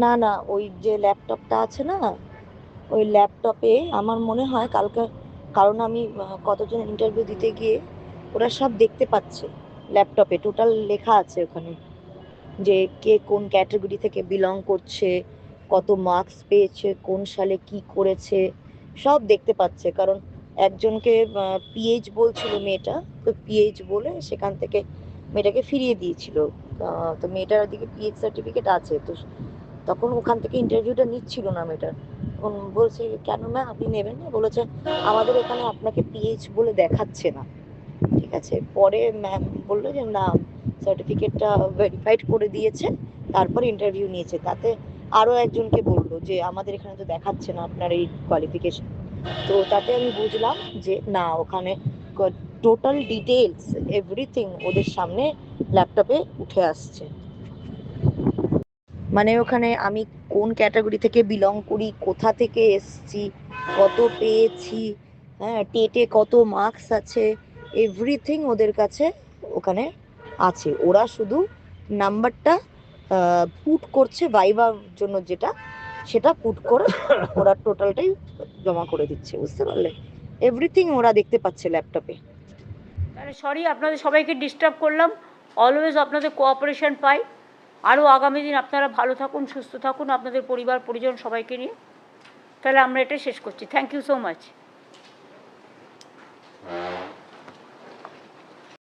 না না, ওই যে ল্যাপটপটা আছে না, ওই ল্যাপটপে আমার মনে হয় কালকে, কারণ আমি কতজন ইন্টারভিউ দিতে গিয়ে ওরা সব দেখতে পাচ্ছে, ল্যাপটপে টোটাল লেখা আছে ওখানে যে কে কোন ক্যাটাগরি থেকে বিলং করছে, কত মার্কস পেয়েছে, কোন সালে কি করেছে, সব দেখতে পাচ্ছে। কারণ একজনকে পিএইচ বলছিল মেয়েটা, তো পিএইচ বলে সেখান থেকে মেয়েটাকে ফিরিয়ে দিয়েছিল। তো মেয়েটার দিকে পিএইচ সার্টিফিকেট আছে, তো তখন ওখান থেকে ইন্টারভিউটা নিচ্ছিল না মেয়েটার। তখন বলছে কেন ম্যাম আপনি নেবেন না, বলেছে আমাদের এখানে আপনাকে পিএইচ বলে দেখাচ্ছে না। ঠিক আছে, পরে ম্যাম বললো যে না, সার্টিফিকেটটা ভেরিফাইড করে দিয়েছে, তারপর ইন্টারভিউ নিয়েছে। তাতে আরও একজনকে বললো যে আমাদের এখানে তো দেখাচ্ছে না আপনার এই কোয়ালিফিকেশন। তো তাতে আমি বুঝলাম যে না, ওখানে টোটাল ডিটেলস এভরিথিং ওদের সামনে ল্যাপটপে উঠে আসছে। মানে ওখানে আমি কোন ক্যাটাগরি থেকে বিলং করি, কোথা থেকে এসছি, কত পেয়েছি, হ্যাঁ টেটে কত মার্কস আছে, এভরিথিং ওদের কাছে ওখানে আছে। ওরা শুধু নাম্বারটা পুট করছে ভাইবার জন্য, যেটা সেটা পুট করে ওরা টোটালটাই জমা করে দিচ্ছে, বুঝতে পারলে? এভরিথিং ওরা দেখতে পাচ্ছে ল্যাপটপে। তাহলে সরি আপনাদের সবাইকে ডিস্টার্ব করলাম। অলওয়েজ আপনাদের কোঅপারেশন পাই। আরও আগামী দিন আপনারা ভালো থাকুন, সুস্থ থাকুন আপনাদের পরিবার পরিজন সবাইকে নিয়ে। তাহলে আমরা এটা শেষ করছি। Thank you so much.